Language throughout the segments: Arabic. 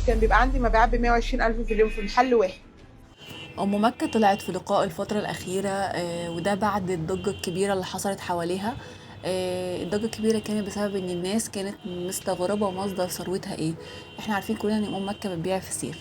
كان بيبقى عندي مبيعات ب120,000 في اليوم في محل واحد. أم مكة طلعت في لقاء الفترة الأخيرة، وده بعد الضجة الكبيرة اللي حصلت حواليها. الضجة الكبيرة كانت بسبب إن الناس كانت مستغربة مصدر ثروتها إيه. إحنا عارفين كلنا إن أم مكة بتبيع فسيخ،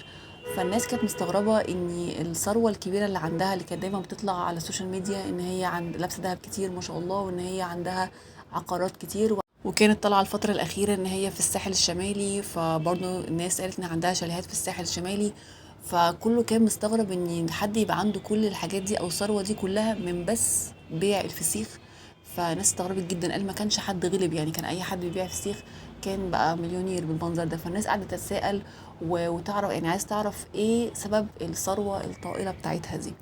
فالناس كانت مستغربة إن الثروة الكبيرة اللي عندها، اللي كانت دايما بتطلع على السوشيال ميديا، إن هي لابسة دهب كتير ما شاء الله، وإن هي عندها عقارات كتير. وكانت طالعة الفترة الأخيرة إن هي في الساحل الشمالي، فبرضه الناس قالت إن عندها شاليهات في الساحل الشمالي. فكله كان مستغرب ان حد يبقى عنده كل الحاجات دي او الثروه دي كلها من بس بيع الفسيخ. فناس استغربت جدا، قال ما كانش حد غلب، يعني كان اي حد بيبيع فسيخ كان بقى مليونير بالمنظر ده. فالناس قاعده تتساءل وتعرف، يعني عايز تعرف ايه سبب الثروه الطائله بتاعتها دي.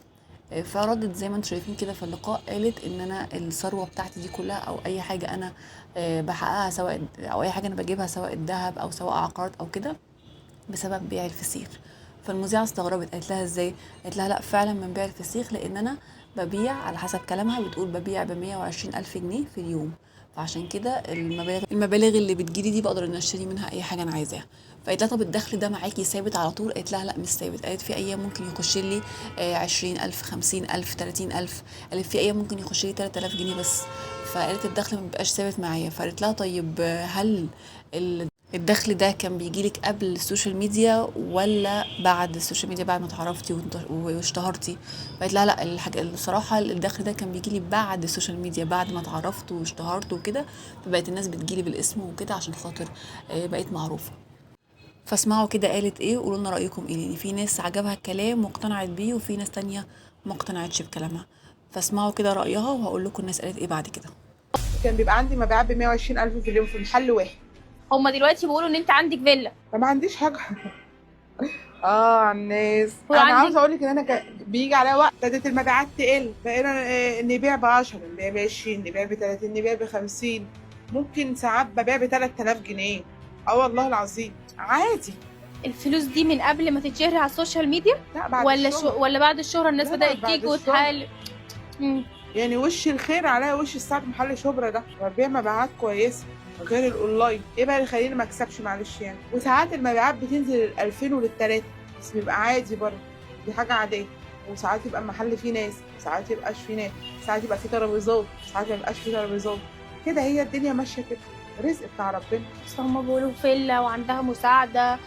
فردت زي ما انتم شايفين كده في اللقاء، قالت ان انا الثروه بتاعتي دي كلها، او اي حاجه انا بحققها، سواء او اي حاجه انا بجيبها، سواء الذهب او سواء عقارات او كده، بسبب بيع الفسيخ. فالمذيعة استغربت، قالت لها ازاي؟ قالت لها لا فعلا من بيع الفسيخ، لان انا ببيع على حسب كلامها، بتقول ببيع ب120,000 جنيه في اليوم، فعشان كده المبالغ اللي بتجيلي دي بقدر ان اشتري منها اي حاجه انا عايزاها. فقالت لها طب الدخل ده معاكي ثابت على طول؟ قالت لها لا مش ثابت. قالت في ايام ممكن يخش لي 20,000 50,000 30,000. قالت في ايام ممكن يخش لي 3000 جنيه بس. فقالت الدخل ما بيبقاش ثابت معايا. فقالت لها طيب هل الدخل ده كان بيجيلك قبل السوشيال ميديا ولا بعد السوشيال ميديا، بعد ما اتعرفتي واشتهرتي؟ قالت لا لا، الحاجة الصراحة الدخل ده كان بيجيلي بعد السوشيال ميديا، بعد ما اتعرفت واشتهرت وكده، فبقت الناس بتجيلي بالاسم وكده عشان خاطر بقيت معروفة. فاسمعوا كده قالت ايه، وقولوا لنا رأيكم ايه، لان في ناس عجبها الكلام واقتنعت بيه، وفي ناس تانية ما اقتنعتش بكلامها. فاسمعوا كده رأيها وهقول لكم الناس قالت ايه بعد كده. كان بيبقى عندي مبيعات ب120,000 في اليوم في محل واحد. هما دلوقتي بيقولوا ان انت عندك فيلا. فما عنديش حاجة. على الناس، هو انا عندك. عاوزه اقول لك ان انا بيجي عليا وقت ابتدت المبيعات تقل، بقينا نبيع ب10، نبيع ب20، نبيع ب30، نبيع ب50. ممكن ساعات ببيع ب3000 جنيه. اه والله العظيم عادي. الفلوس دي من قبل ما تتشهري على السوشيال ميديا لا بعد ولا الشهر. ولا بعد الشهرة الناس لا لا بدأت بعد تيجي الشهر. وتحال؟ مم. يعني وش الخير عليا وش السعد محل شبرا ده ببيع مبيعات كويسه غير الاونلاين. ايه بقى اللي يخليني ما اكسبش؟ معلش يعني. وساعات المبيعات بتنزل ل2000 ولل3، بس بيبقى عادي برضه، دي حاجه عاديه. وساعات يبقى المحل فيه ناس، وساعات يبقاش فيه ناس، ساعات يبقى فيه ترابيزات، ساعات ما يبقاش فيه ترابيزات. كده هي الدنيا ماشيه كده، رزق بتاع ربنا. بس هما بيقولوا فيلا وعندها مساعدة،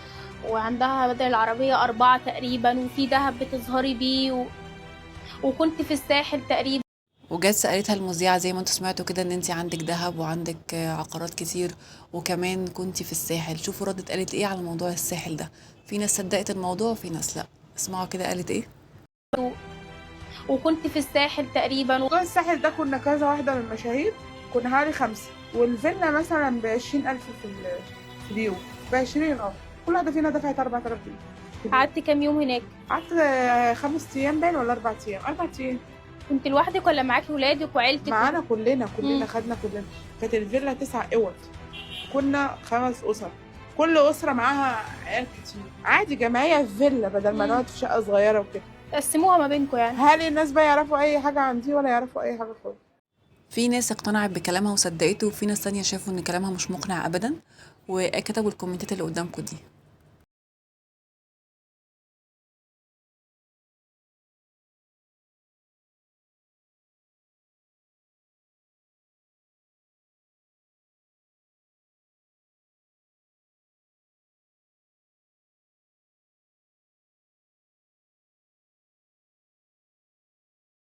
وعندها بدل العربية 4 تقريبا، وفي دهب بتظهري بيه وكنت في الساحل تقريبا. وجت سألتها المذيعة زي ما انتوا سمعتوا كده ان انتي عندك ذهب وعندك عقارات كتير، وكمان كنتي في الساحل. شوفوا ردت قالت ايه على موضوع الساحل ده. في ناس صدقت الموضوع وفي ناس لا. اسمعوا كده قالت ايه. وكنت في الساحل تقريبا. موضوع الساحل ده كنا كذا واحده من المشاهير، كنا حوالي 5، والفيلا مثلا ب20,000 في اليوم. ب20 اه. كل واحده فينا دفعت 4000 جنيه في اليوم. قعدت كام يوم هناك؟ قعدت 5 ايام باين ولا 4 ايام. 4 ايام. كنت لوحدك ولا معاكي ولادك وعيلتك معانا كلنا مم. خدنا كلنا. كانت الفيلا 9 اوض، كنا 5 اسر، كل اسره معاها عيال كتير. عادي جمعيه في فيلا بدل ما مم. نقعد في شقه صغيره وكده. تقسموها ما بينكم يعني. هل الناس بقى يعرفوا اي حاجه عن دي ولا يعرفوا اي حاجه خالص؟ في ناس اقتنعت بكلامها وصدقته، وفي ناس تانية شافوا ان كلامها مش مقنع ابدا، وكتبوا الكومنتات اللي قدامكم دي.